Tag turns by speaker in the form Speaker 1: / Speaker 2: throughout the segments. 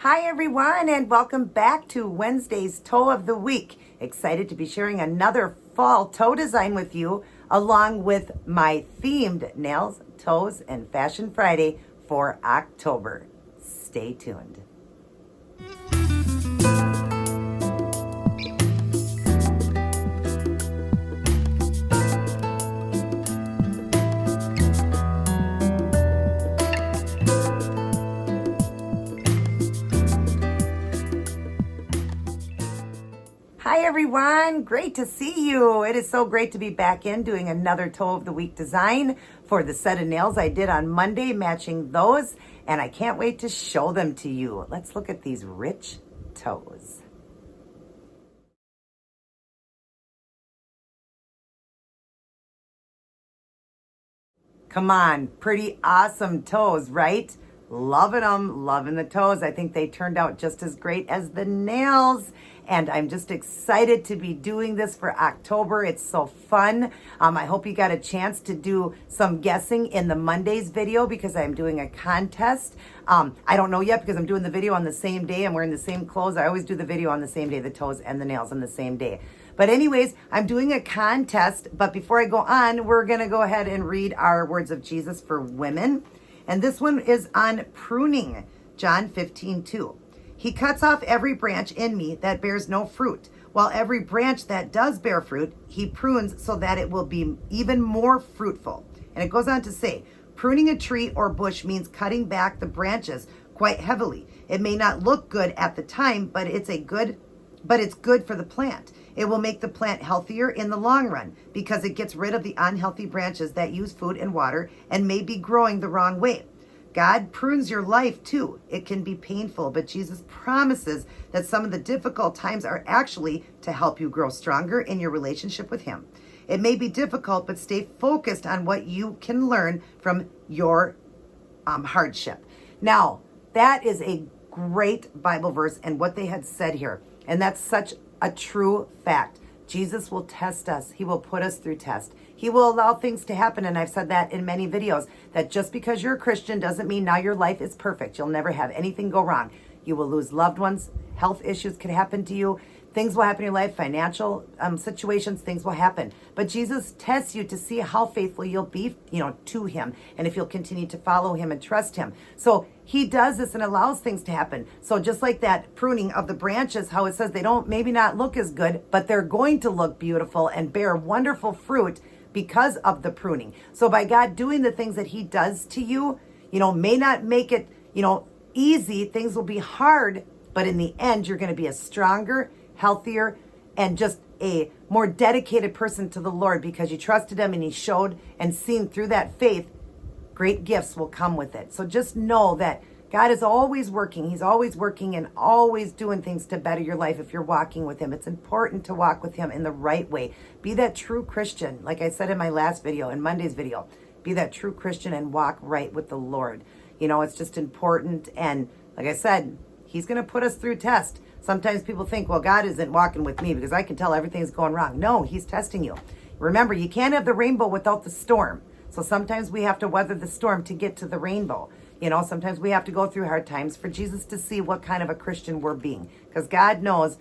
Speaker 1: Hi everyone, and welcome back to Wednesday's Toe of the Week. Excited to be sharing another fall toe design with you along with my themed nails, toes, and Fashion Friday for October. Stay tuned. Hi everyone, great to see you. It is so great to be back in doing another Toe of the Week design for the set of nails I did on Monday, matching those, and I can't wait to show them to you. Let's look at these rich toes. Come on, pretty awesome toes, right? Loving them, loving the toes. I think they turned out just as great as the nails. And I'm just excited to be doing this for October. It's so fun. I hope you got a chance to do some guessing in the Monday's video because I'm doing a contest. I don't know yet because I'm doing the video on the same day. I'm wearing the same clothes. I always do the video on the same day, the toes and the nails on the same day. But anyways, I'm doing a contest. But before I go on, we're going to go ahead and read our words of Jesus for women. And this one is on pruning, John 15:2. He cuts off every branch in me that bears no fruit, while every branch that does bear fruit, he prunes so that it will be even more fruitful. And it goes on to say, pruning a tree or bush means cutting back the branches quite heavily. It may not look good at the time, but it's good for the plant. It will make the plant healthier in the long run because it gets rid of the unhealthy branches that use food and water and may be growing the wrong way. God prunes your life too. It can be painful, but Jesus promises that some of the difficult times are actually to help you grow stronger in your relationship with Him. It may be difficult, but stay focused on what you can learn from your hardship. Now, that is a great Bible verse and what they had said here. And that's such a true fact. Jesus will test us. He will put us through test. He will allow things to happen. And I've said that in many videos, that just because you're a Christian doesn't mean now your life is perfect. You'll never have anything go wrong. You will lose loved ones. Health issues could happen to you. Things will happen in your life, financial situations, things will happen. But Jesus tests you to see how faithful you'll be, to Him, and if you'll continue to follow Him and trust Him. So He does this and allows things to happen. So just like that pruning of the branches, how it says they don't maybe not look as good, but they're going to look beautiful and bear wonderful fruit because of the pruning. So by God doing the things that He does to you, may not make it, easy. Things will be hard, but in the end, you're going to be a stronger, healthier, and just a more dedicated person to the Lord because you trusted Him and He showed and seen through that faith, great gifts will come with it. So just know that God is always working. He's always working and always doing things to better your life if you're walking with Him. It's important to walk with Him in the right way. Be that true Christian. Like I said in my last video, in Monday's video, be that true Christian and walk right with the Lord. It's just important. And like I said, He's going to put us through tests. Sometimes people think, well, God isn't walking with me because I can tell everything's going wrong. No, He's testing you. Remember, you can't have the rainbow without the storm. So sometimes we have to weather the storm to get to the rainbow. Sometimes we have to go through hard times for Jesus to see what kind of a Christian we're being. Because God knows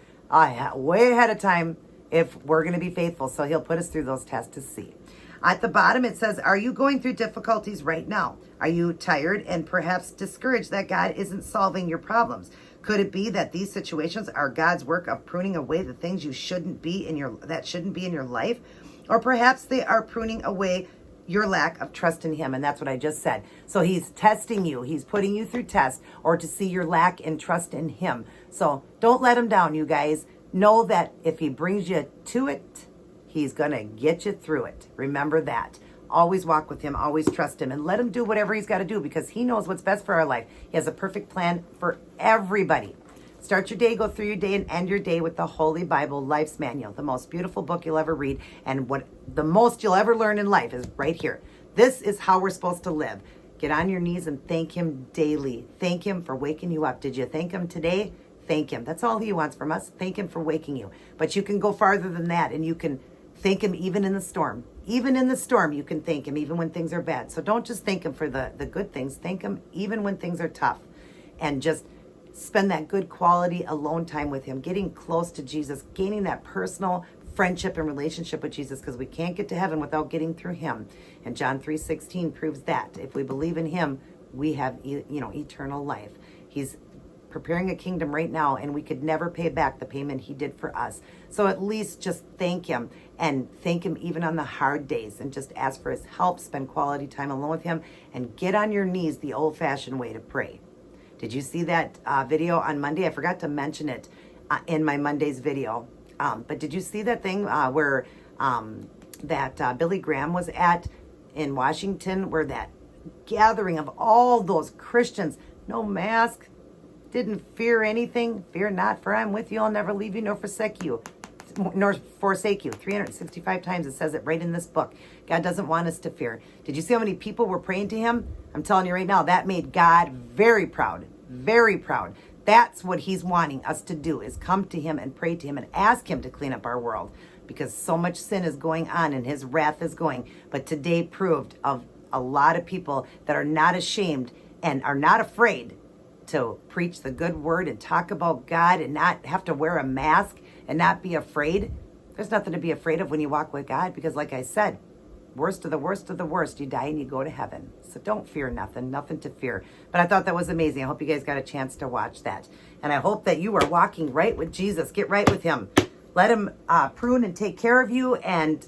Speaker 1: way ahead of time if we're going to be faithful. So He'll put us through those tests to see. At the bottom, it says, are you going through difficulties right now? Are you tired and perhaps discouraged that God isn't solving your problems? Could it be that these situations are God's work of pruning away the things that shouldn't be in your life? Or perhaps they are pruning away your lack of trust in Him. And that's what I just said. So He's testing you. He's putting you through tests or to see your lack in trust in Him. So don't let Him down, you guys. Know that if He brings you to it, He's going to get you through it. Remember that. Always walk with Him. Always trust Him. And let Him do whatever He's got to do because He knows what's best for our life. He has a perfect plan for everybody. Start your day, go through your day, and end your day with the Holy Bible Life's Manual, the most beautiful book you'll ever read. And what the most you'll ever learn in life is right here. This is how we're supposed to live. Get on your knees and thank Him daily. Thank Him for waking you up. Did you thank Him today? Thank Him. That's all He wants from us. Thank Him for waking you. But you can go farther than that, and you can thank Him even in the storm. Even in the storm, you can thank Him, even when things are bad. So don't just thank Him for the good things. Thank Him even when things are tough. And just spend that good quality alone time with him, getting close to Jesus, gaining that personal friendship and relationship with Jesus, because we can't get to heaven without getting through him. And John 3:16 proves that. If we believe in him, we have, eternal life. He's preparing a kingdom right now, and we could never pay back the payment he did for us. So at least just thank him, and thank him even on the hard days, and just ask for his help, spend quality time alone with him, and get on your knees the old-fashioned way to pray. Did you see that video on Monday? I forgot to mention it in my Monday's video. But did you see that thing where Billy Graham was at in Washington, where that gathering of all those Christians, no mask, didn't fear anything? Fear not, for I'm with you. I'll never leave you nor forsake you. 365 times it says it right in this book. God doesn't want us to fear. Did you see how many people were praying to him? I'm telling you right now, that made God very proud. Very proud. That's what he's wanting us to do, is come to him and pray to him and ask him to clean up our world, because so much sin is going on and his wrath is going. But today proved of a lot of people that are not ashamed and are not afraid to preach the good word and talk about God and not have to wear a mask and not be afraid. There's nothing to be afraid of when you walk with God, because like I said, worst of the worst of the worst, you die and you go to heaven. So don't fear nothing to fear. But I thought that was amazing. I hope you guys got a chance to watch that. And I hope that you are walking right with Jesus. Get right with him. Let him prune and take care of you and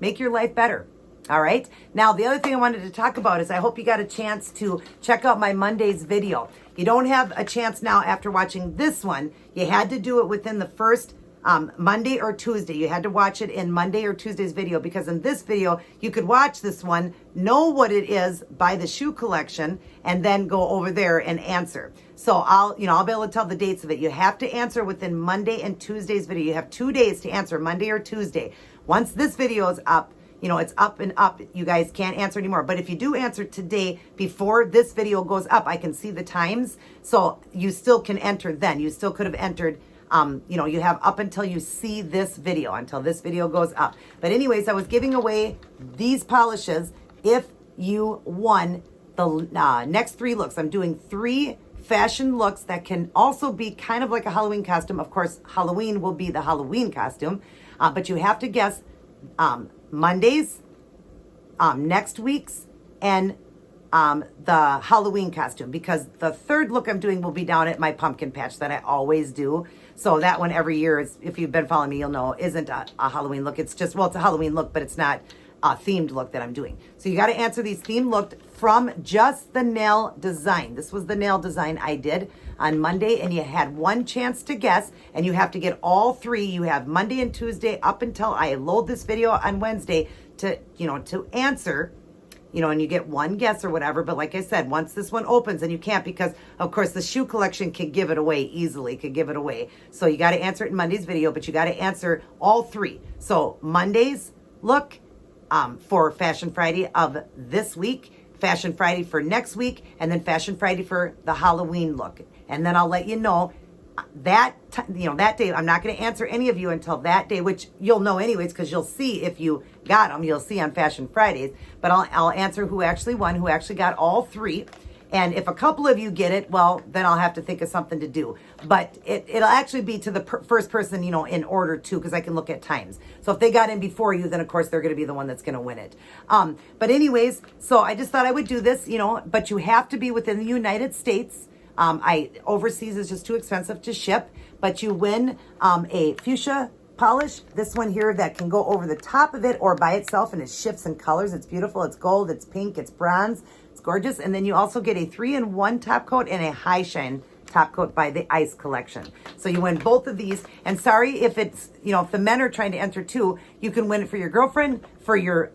Speaker 1: make your life better. All right. Now, the other thing I wanted to talk about is I hope you got a chance to check out my Monday's video. You don't have a chance now after watching this one. You had to do it within the first Monday or Tuesday. You had to watch it in Monday or Tuesday's video, because in this video, you could watch this one, know what it is by the shoe collection, and then go over there and answer. So I'll be able to tell the dates of it. You have to answer within Monday and Tuesday's video. You have 2 days to answer, Monday or Tuesday. Once this video is up, it's up and up. You guys can't answer anymore. But if you do answer today before this video goes up, I can see the times. So you still can enter then. You still could have entered. You have up until you see this video, until this video goes up. But anyways, I was giving away these polishes if you won the next 3 looks. I'm doing 3 fashion looks that can also be kind of like a Halloween costume. Of course, Halloween will be the Halloween costume. But you have to guess Monday's, next week's, and the Halloween costume, because the 3rd look I'm doing will be down at my pumpkin patch that I always do. So that one every year is, if you've been following me, you'll know, isn't a Halloween look. It's just, it's a Halloween look, but it's not a themed look that I'm doing. So you got to answer these themed looks from just the nail design. This was the nail design I did on Monday, and you had 1 chance to guess, and you have to get all 3. You have Monday and Tuesday up until I load this video on Wednesday to answer, and you get 1 guess or whatever. But like I said, once this one opens, and you can't, because of course the shoe collection could give it away easily, So you got to answer it in Monday's video, but you got to answer all 3. So Monday's look for Fashion Friday of this week, Fashion Friday for next week, and then Fashion Friday for the Halloween look. And then I'll let you know that day. I'm not going to answer any of you until that day, which you'll know anyways, because you'll see if you got them. You'll see on Fashion Fridays. But I'll answer who actually won, who actually got all 3. And if a couple of you get it, well, then I'll have to think of something to do. But it'll actually be to the first person, in order too, because I can look at times. So if they got in before you, then of course they're going to be the one that's going to win it. But anyways, so I just thought I would do this, but you have to be within the United States. Overseas is just too expensive to ship. But you win a fuchsia polish, this one here that can go over the top of it or by itself, and it shifts in colors. It's beautiful. It's gold, it's pink, it's bronze. It's gorgeous. And then you also get a 3-in-1 top coat and a high shine top coat by the Ice collection. So you win both of these. And sorry if it's, if the men are trying to enter too, you can win it for your girlfriend, for your,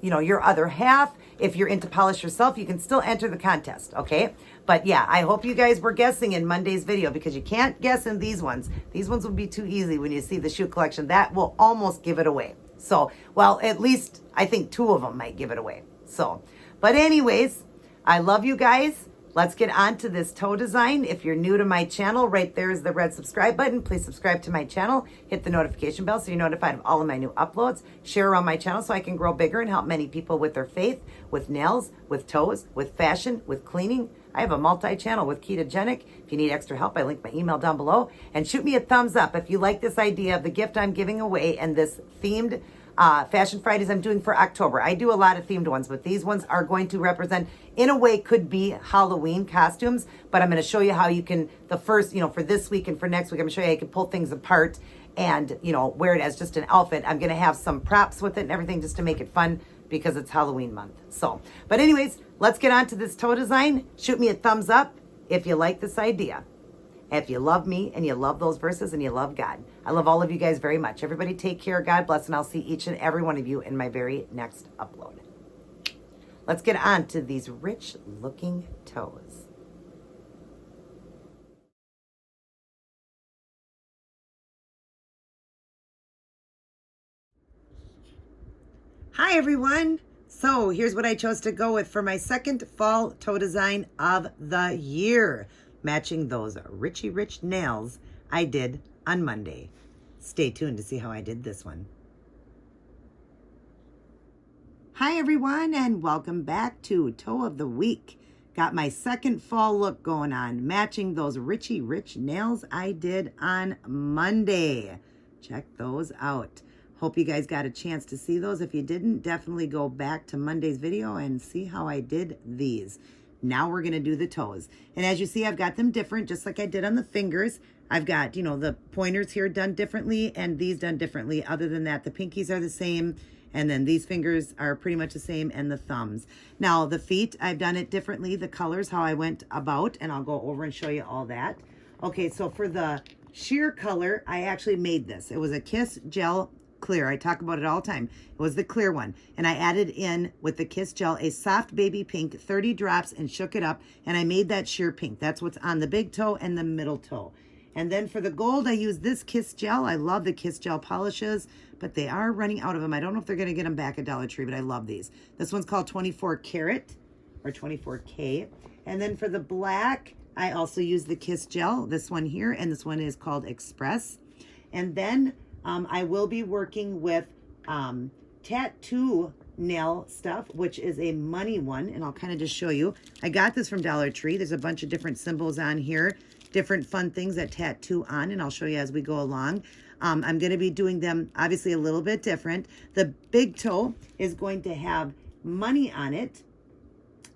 Speaker 1: your other half. If you're into polish yourself, you can still enter the contest. Okay. But yeah, I hope you guys were guessing in Monday's video, because you can't guess in these ones. These ones will be too easy when you see the shoe collection. That will almost give it away. So, well, at least I think 2 of them might give it away. So, but anyways, I love you guys. let's get on to this toe design. If you're new to my channel, right there is the red subscribe button. Please subscribe to my channel. Hit the notification bell so you're notified of all of my new uploads. Share around my channel so I can grow bigger and help many people with their faith, with nails, with toes, with fashion, with cleaning. I have a multi-channel with Ketogenic. If you need extra help, I link my email down below. And shoot me a thumbs up if you like this idea of the gift I'm giving away and this themed Fashion Fridays I'm doing for October. I do a lot of themed ones, but these ones are going to represent, in a way, could be Halloween costumes, but I'm going to show you how you can, the first, for this week and for next week, I'm going to show you how you can pull things apart and, wear it as just an outfit. I'm going to have some props with it and everything just to make it fun because it's Halloween month. So, but anyways, let's get on to this toe design. Shoot me a thumbs up if you like this idea. If you love me and you love those verses and you love God. I love all of you guys very much. Everybody take care. God bless. And I'll see each and every one of you in my very next upload. Let's get on to these rich looking toes. Hi everyone. So here's what I chose to go with for my second fall toe design of the year. Matching those Richie Rich nails I did on Monday. Stay tuned to see how I did this one. Hi everyone and welcome back to Toe of the Week. Got my second fall look going on, matching those Richie Rich nails I did on Monday. Check those out. Hope you guys got a chance to see those. If you didn't, definitely go back to Monday's video and see how I did these. Now we're going to do the toes. And as you see, I've got them different, just like I did on the fingers. I've got, the pointers here done differently and these done differently. Other than that, the pinkies are the same. And then these fingers are pretty much the same and the thumbs. Now, the feet, I've done it differently. The colors, how I went about, and I'll go over and show you all that. Okay, so for the sheer color, I actually made this. It was a Kiss Gel Clear. I talk about it all the time. It was the clear one. And I added in with the Kiss Gel a soft baby pink, 30 drops, and shook it up. And I made that sheer pink. That's what's on the big toe and the middle toe. And then for the gold, I used this Kiss Gel. I love the Kiss Gel polishes, but they are running out of them. I don't know if they're going to get them back at Dollar Tree, but I love these. This one's called 24 Karat or 24K. And then for the black, I also use the Kiss Gel. This one here, and this one is called Express. And then I will be working with tattoo nail stuff, which is a money one, and I'll kind of just show you. I got this from Dollar Tree. There's a bunch of different symbols on here, different fun things that tattoo on, and I'll show you as we go along. I'm going to be doing them obviously a little bit different. The big toe is going to have money on it,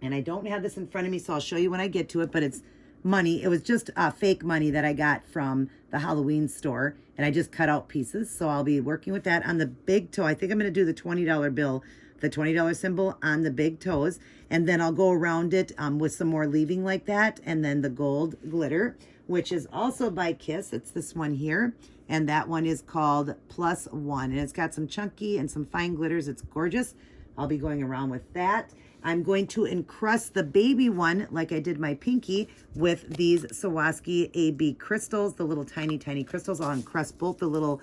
Speaker 1: and I don't have this in front of me, so I'll show you when I get to it, but it's money. It was just fake money that I got from the Halloween store, and I just cut out pieces. So I'll be working with that on the big toe. I think I'm going to do the $20 bill, the $20 symbol on the big toes, and then I'll go around it with some more leaving like that, and then the gold glitter, which is also by Kiss. It's this one here, and that one is called Plus One, and it's got some chunky and some fine glitters. It's gorgeous. I'll be going around with that. I'm going to encrust the baby one like I did my pinky with these Sawarski AB crystals, the little tiny, tiny crystals. I'll encrust both the little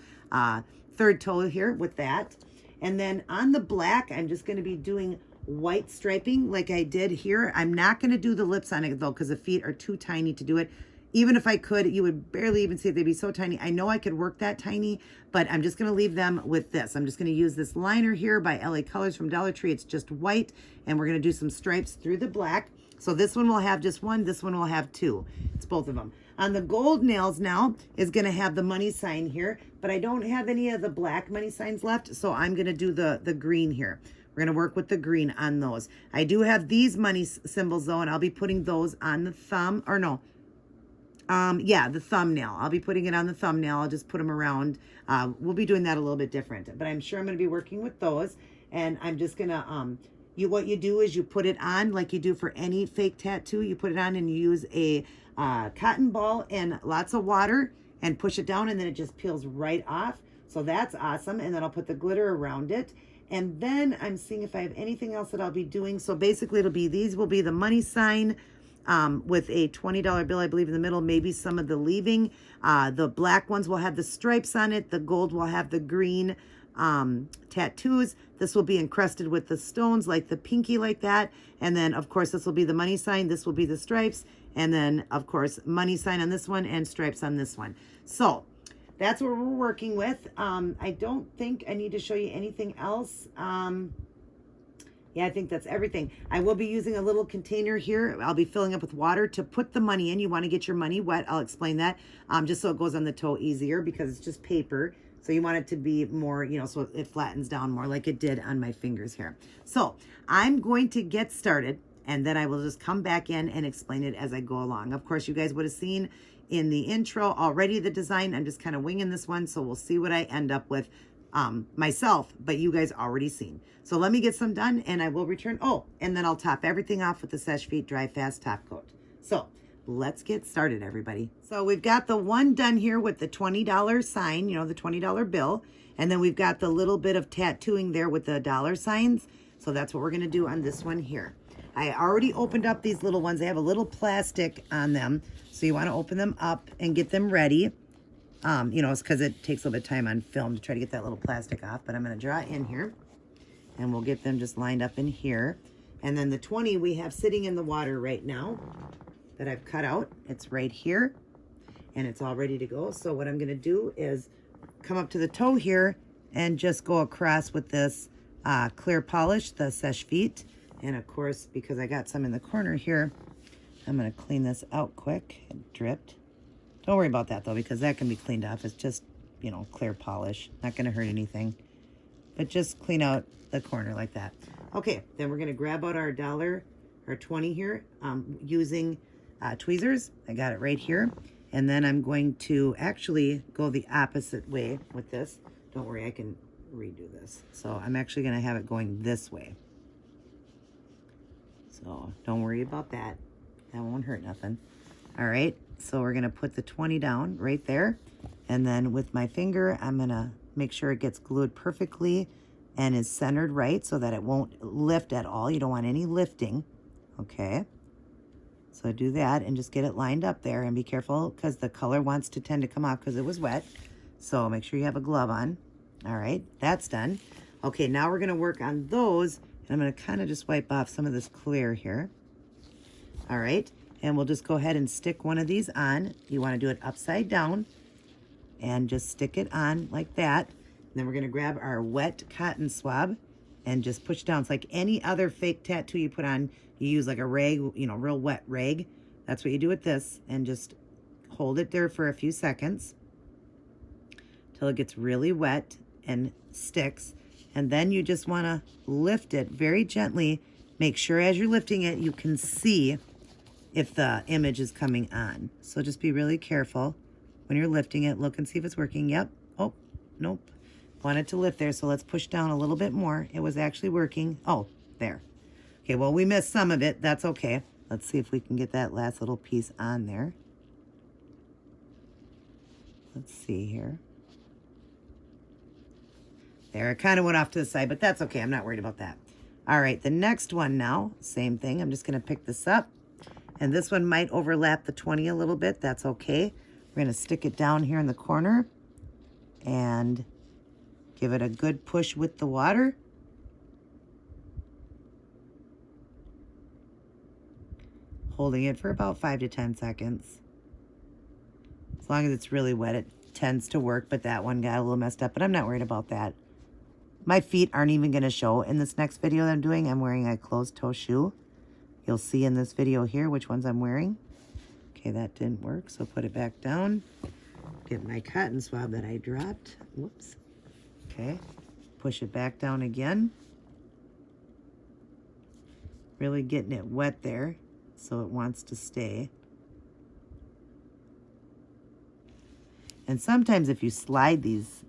Speaker 1: third toe here with that. And then on the black, I'm just going to be doing white striping like I did here. I'm not going to do the lips on it though because the feet are too tiny to do it. Even if I could, you would barely even see it. They'd be so tiny. I know I could work that tiny, but I'm just going to leave them with this. I'm just going to use this liner here by LA Colors from Dollar Tree. It's just white, and we're going to do some stripes through the black. So this one will have just one. This one will have two. It's both of them. On the gold nails now is going to have the money sign here, but I don't have any of the black money signs left, so I'm going to do the green here. We're going to work with the green on those. I do have these money symbols, though, and I'll be putting those on the thumb, or no, yeah, the thumbnail. I'll be putting it on the thumbnail. I'll just put them around. We'll be doing that a little bit different, but I'm sure I'm going to be working with those. And I'm just going to, what you do is you put it on like you do for any fake tattoo. You put it on and you use a cotton ball and lots of water and push it down, and then it just peels right off. So that's awesome. And then I'll put the glitter around it. And then I'm seeing if I have anything else that I'll be doing. So basically it'll be, these will be the money sign, with a $20 bill, I believe, in the middle, maybe some of the leaving. The black ones will have the stripes on it. The gold will have the green. tattoos. This will be encrusted with the stones like the pinky like that. And then of course this will be the money sign. This will be the stripes. And then of course money sign on this one and stripes on this one. So that's what we're working with. I don't think I need to show you anything else. Yeah, I think that's everything. I will be using a little container here. I'll be filling up with water to put the money in. You want to get your money wet. I'll explain that just so it goes on the toe easier because it's just paper. So you want it to be more, you know, so it flattens down more like it did on my fingers here. So I'm going to get started and then I will just come back in and explain it as I go along. Of course, you guys would have seen in the intro already the design. I'm just kind of winging this one. So we'll see what I end up with myself, but you guys already seen. So let me get some done and I will return. Oh, and then I'll top everything off with the Seche Vite Dry Fast Top Coat. So let's get started, everybody. So we've got the one done here with the $20 sign, you know, the $20 bill. And then we've got the little bit of tattooing there with the dollar signs. So that's what we're going to do on this one here. I already opened up these little ones. They have a little plastic on them. So you want to open them up and get them ready. You know, it's because it takes a little bit of time on film to try to get that little plastic off. But I'm going to draw it in here. And we'll get them just lined up in here. And then the 20 we have sitting in the water right now that I've cut out. It's right here. And it's all ready to go. So what I'm going to do is come up to the toe here and just go across with this clear polish, the Seche Vite. And of course, because I got some in the corner here, I'm going to clean this out quick. It dripped. Don't worry about that though, because that can be cleaned off. It's just, you know, clear polish. Not going to hurt anything. But just clean out the corner like that. Okay, then we're going to grab out our dollar, our 20 here, using tweezers. I got it right here. And then I'm going to actually go the opposite way with this. Don't worry, I can redo this. So I'm actually going to have it going this way. So don't worry about that. That won't hurt nothing. All right, so we're going to put the 20 down right there. And then with my finger, I'm going to make sure it gets glued perfectly and is centered right so that it won't lift at all. You don't want any lifting. Okay. So do that and just get it lined up there and be careful because the color wants to tend to come off because it was wet. So make sure you have a glove on. All right, that's done. Okay, now we're going to work on those. And I'm going to kind of just wipe off some of this clear here. All right, and we'll just go ahead and stick one of these on. You want to do it upside down and just stick it on like that. And then we're going to grab our wet cotton swab and just push down. It's like any other fake tattoo you put on. You use like a rag, you know, real wet rag. That's what you do with this. And just hold it there for a few seconds till it gets really wet and sticks. And then you just want to lift it very gently. Make sure as you're lifting it, you can see if the image is coming on. So just be really careful when you're lifting it. Look and see if it's working. Yep. Oh, nope. Want it to lift there. So let's push down a little bit more. It was actually working. Oh, there. Okay, well, we missed some of it. That's okay. Let's see if we can get that last little piece on there. Let's see here. There, it kind of went off to the side, but that's okay. I'm not worried about that. All right, the next one now, same thing. I'm just going to pick this up. And this one might overlap the 20 a little bit. That's okay. We're going to stick it down here in the corner and give it a good push with the water. Holding it for about 5 to 10 seconds. As long as it's really wet, it tends to work, but that one got a little messed up, but I'm not worried about that. My feet aren't even going to show in this next video that I'm doing. I'm wearing a closed toe shoe. You'll see in this video here which ones I'm wearing. Okay, that didn't work, so put it back down. Get my cotton swab that I dropped. Whoops. Okay, push it back down again. Really getting it wet there so it wants to stay. And sometimes if you slide these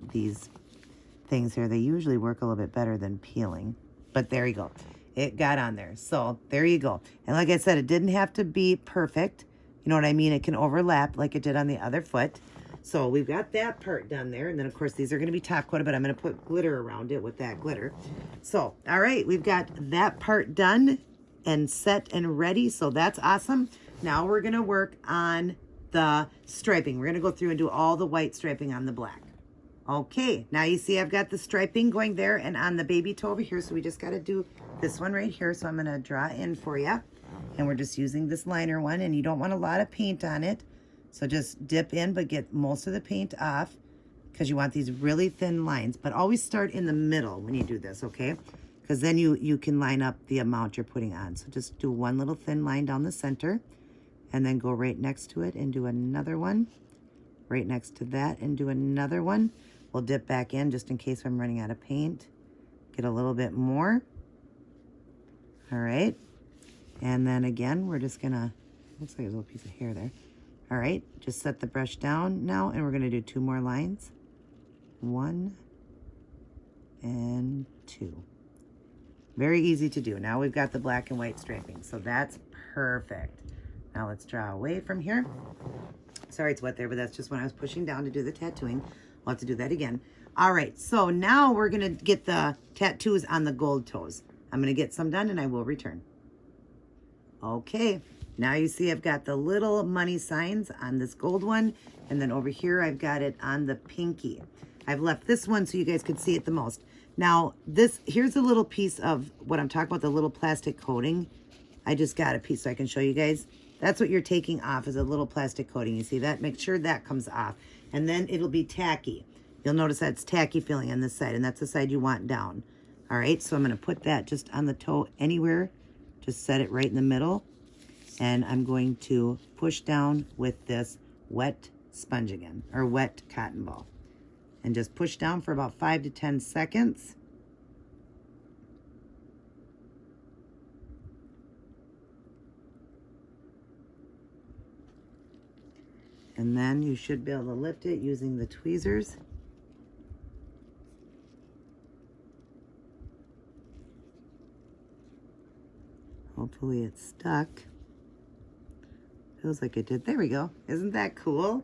Speaker 1: things here, they usually work a little bit better than peeling. But there you go. It got on there. So there you go. And like I said, it didn't have to be perfect. You know what I mean? It can overlap like it did on the other foot. So we've got that part done there. And then, of course, these are going to be top coated, but I'm going to put glitter around it with that glitter. So, all right, we've got that part done and set and ready. So that's awesome. Now we're going to work on the striping. We're going to go through and do all the white striping on the black. Okay, now you see I've got the striping going there and on the baby toe over here. So we just got to do this one right here. So I'm going to draw in for you. And we're just using this liner one, and you don't want a lot of paint on it. So just dip in, but get most of the paint off because you want these really thin lines. But always start in the middle when you do this, okay? Because then you can line up the amount you're putting on. So just do one little thin line down the center and then go right next to it and do another one. Right next to that and do another one. We'll dip back in just in case I'm running out of paint. Get a little bit more. All right. And then again, we're just gonna, looks like a little piece of hair there. All right, just set the brush down now and we're gonna do 2 more lines. 1 and 2. Very easy to do. Now we've got the black and white striping, so that's perfect. Now let's draw away from here. Sorry it's wet there, but that's just when I was pushing down to do the tattooing. We'll have to do that again. All right, so now we're gonna get the tattoos on the gold toes. I'm gonna get some done and I will return. Okay, now you see I've got the little money signs on this gold one, and then over here I've got it on the pinky. I've left this one so you guys could see it the most. Now here's a little piece of what I'm talking about, the little plastic coating. I just got a piece so I can show you guys. That's what you're taking off, is a little plastic coating. You see that? Make sure that comes off. And then it'll be tacky. You'll notice that's tacky feeling on this side, and that's the side you want down. All right, so I'm going to put that just on the toe anywhere. Just set it right in the middle. And I'm going to push down with this wet sponge again, or wet cotton ball. And just push down for about 5 to 10 seconds. And then you should be able to lift it using the tweezers. Hopefully it's stuck. Feels like it did. There we go. Isn't that cool?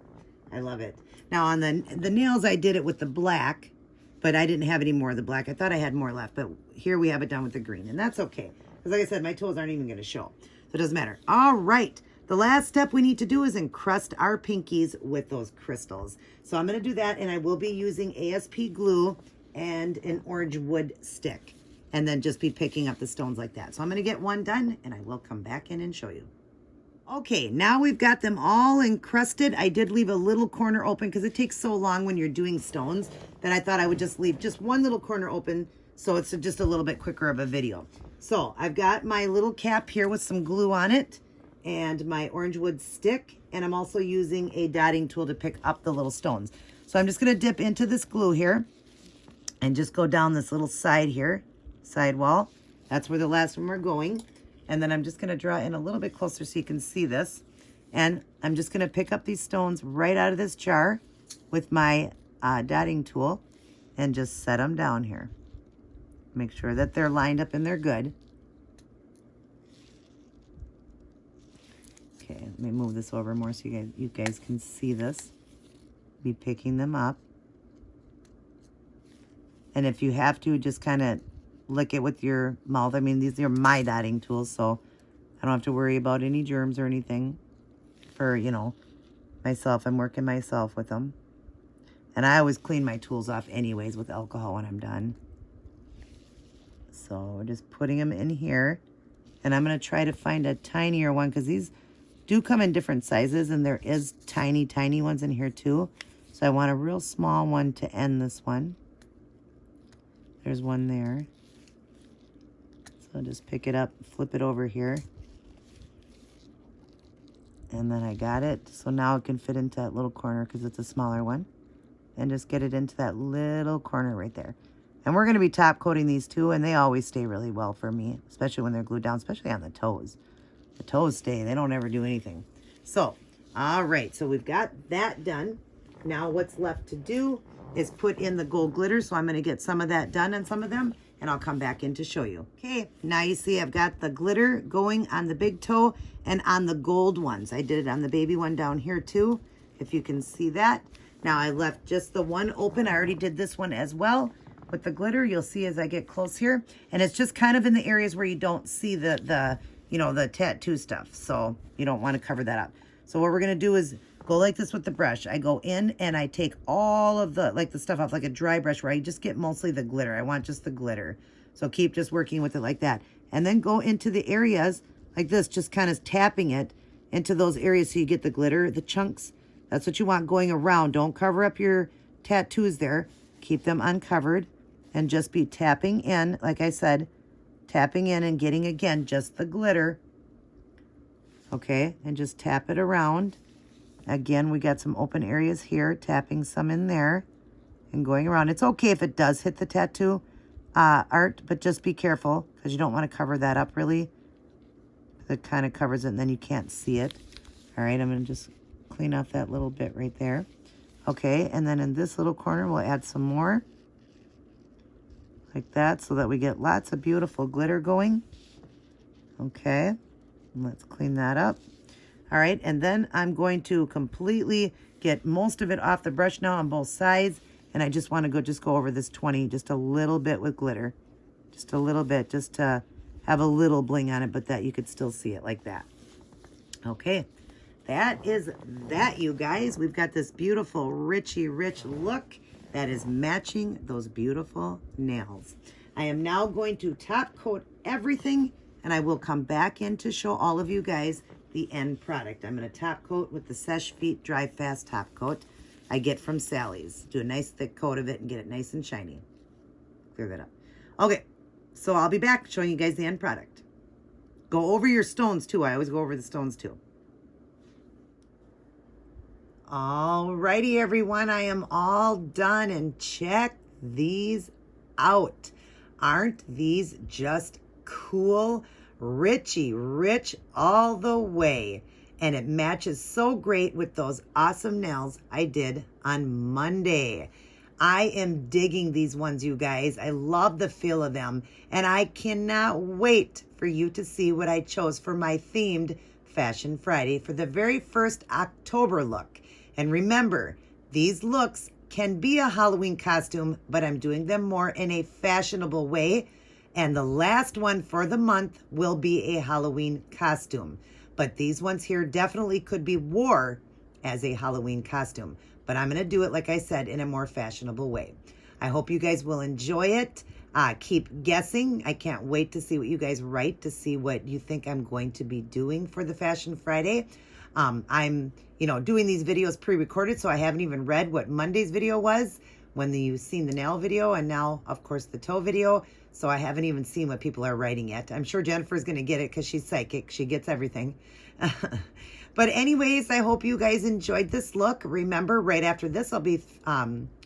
Speaker 1: I love it. Now on the nails, I did it with the black, but I didn't have any more of the black. I thought I had more left, but here we have it done with the green, and that's okay. Because like I said, my toes aren't even going to show. So it doesn't matter. All right. The last step we need to do is encrust our pinkies with those crystals. So I'm going to do that, and I will be using ASP glue and an orange wood stick, and then just be picking up the stones like that. So I'm going to get one done, and I will come back in and show you. Okay, now we've got them all encrusted. I did leave a little corner open because it takes so long when you're doing stones that I thought I would just leave just one little corner open so it's just a little bit quicker of a video. So I've got my little cap here with some glue on it and my orange wood stick, and I'm also using a dotting tool to pick up the little stones. So I'm just going to dip into this glue here and just go down this little side here, side wall. That's where the last one we're going. And then I'm just going to draw in a little bit closer so you can see this. And I'm just going to pick up these stones right out of this jar with my dotting tool and just set them down here. Make sure that they're lined up and they're good. Okay, let me move this over more so you guys can see this. Be picking them up. And if you have to, just kind of lick it with your mouth. I mean, these are my dotting tools, so I don't have to worry about any germs or anything for, you know, myself. I'm working myself with them. And I always clean my tools off anyways with alcohol when I'm done. So we're just putting them in here. And I'm going to try to find a tinier one because these do come in different sizes, and there is tiny, tiny ones in here too. So I want a real small one to end this one. There's one there. So just pick it up, flip it over here. And then I got it. So now it can fit into that little corner because it's a smaller one. And just get it into that little corner right there. And we're going to be top coating these too, and they always stay really well for me, especially when they're glued down, especially on the toes. The toes stay. They don't ever do anything. So, all right. So we've got that done. Now what's left to do is put in the gold glitter. So I'm going to get some of that done on some of them, and I'll come back in to show you. Okay, now you see I've got the glitter going on the big toe and on the gold ones. I did it on the baby one down here too, if you can see that. Now I left just the one open. I already did this one as well with the glitter. You'll see as I get close here. And it's just kind of in the areas where you don't see the you know, the tattoo stuff. So you don't want to cover that up. So what we're going to do is go like this with the brush. I go in and I take all of the, like the stuff off, like a dry brush where I just get mostly the glitter. I want just the glitter. So keep just working with it like that. And then go into the areas like this, just kind of tapping it into those areas so you get the glitter, the chunks. That's what you want going around. Don't cover up your tattoos there. Keep them uncovered and just be tapping in, like I said, tapping in and getting, again, just the glitter. Okay, and just tap it around. Again, we got some open areas here, tapping some in there and going around. It's okay if it does hit the tattoo art, but just be careful because you don't want to cover that up really. It kind of covers it and then you can't see it. All right, I'm going to just clean off that little bit right there. Okay, and then in this little corner, we'll add some more like that so that we get lots of beautiful glitter going. Okay, let's clean that up. All right, and then I'm going to completely get most of it off the brush now on both sides, and I just want to go over this 20 just a little bit with glitter. Just a little bit, just to have a little bling on it, but that you could still see it like that. Okay, that is that, you guys. We've got this beautiful, richy rich look that is matching those beautiful nails. I am now going to top coat everything, and I will come back in to show all of you guys the end product. I'm going to top coat with the Seche Feet Dry Fast Top Coat I get from Sally's. Do a nice thick coat of it and get it nice and shiny. Clear that up. Okay, so I'll be back showing you guys the end product. Go over your stones too. I always go over the stones too. Alrighty, everyone. I am all done, and check these out. Aren't these just cool? Richy rich all the way. And it matches so great with those awesome nails I did on Monday. I am digging these ones, you guys. I love the feel of them. And I cannot wait for you to see what I chose for my themed Fashion Friday for the very first October look. And remember, these looks can be a Halloween costume, but I'm doing them more in a fashionable way. And the last one for the month will be a Halloween costume. But these ones here definitely could be wore as a Halloween costume. But I'm going to do it, like I said, in a more fashionable way. I hope you guys will enjoy it. Keep guessing. I can't wait to see what you guys write, to see what you think I'm going to be doing for the Fashion Friday. I'm, doing these videos pre-recorded, so I haven't even read what Monday's video was when you've seen the nail video, and now, of course, the toe video. So I haven't even seen what people are writing yet. I'm sure Jennifer's going to get it because she's psychic. She gets everything. But anyways, I hope you guys enjoyed this look. Remember, right after this, I'll be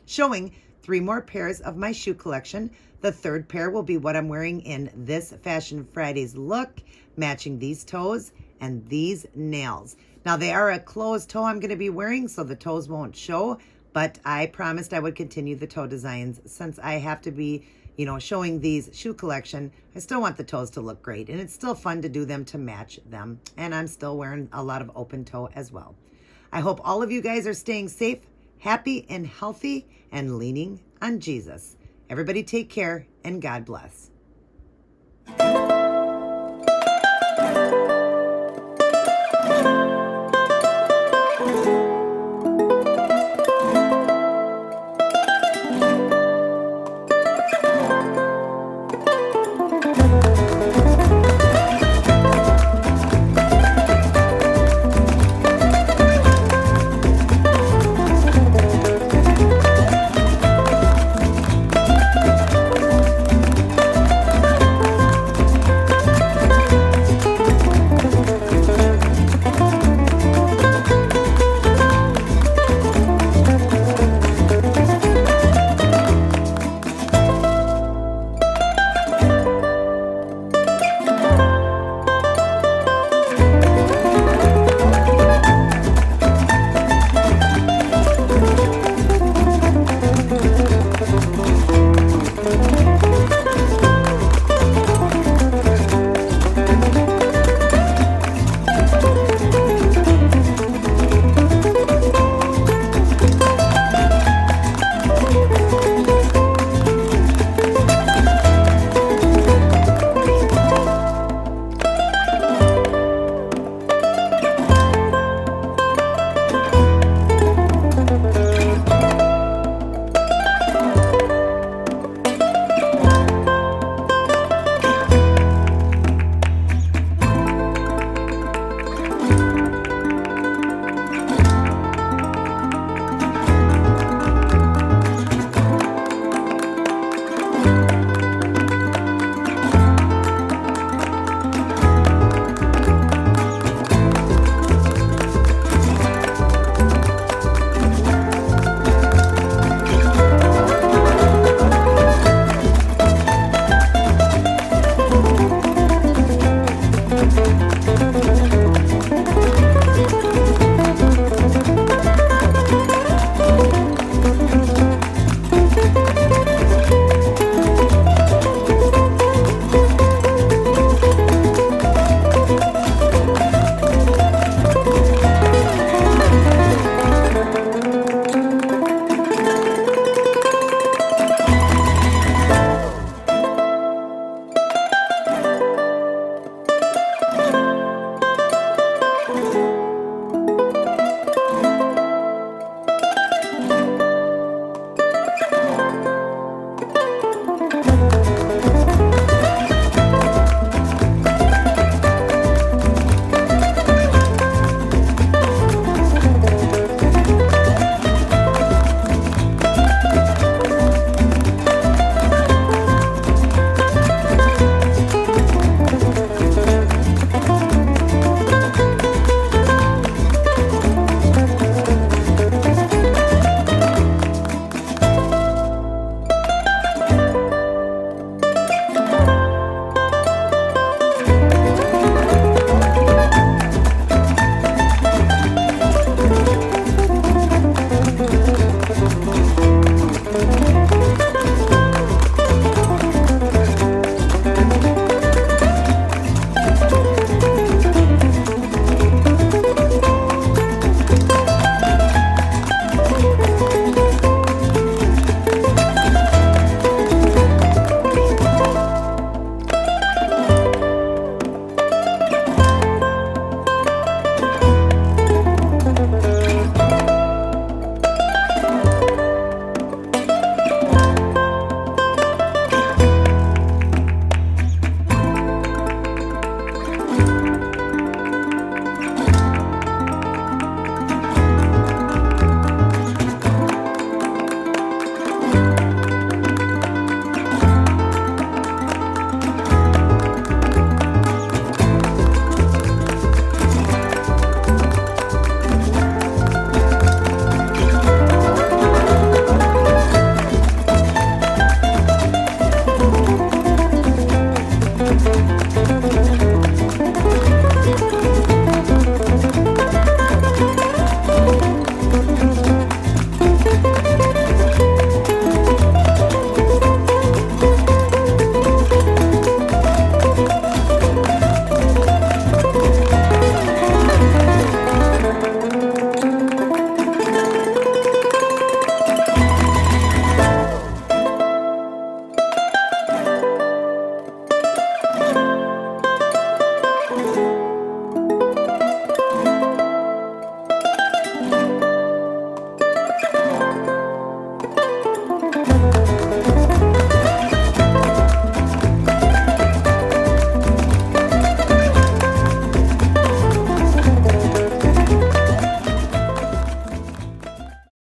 Speaker 1: showing 3 more pairs of my shoe collection. The 3rd pair will be what I'm wearing in this Fashion Friday's look, matching these toes and these nails. Now, they are a closed toe I'm going to be wearing, so the toes won't show, but I promised I would continue the toe designs since I have to be, showing these shoe collection. I still want the toes to look great, and it's still fun to do them to match them, and I'm still wearing a lot of open toe as well. I hope all of you guys are staying safe, happy, and healthy, and leaning on Jesus. Everybody take care, and God bless.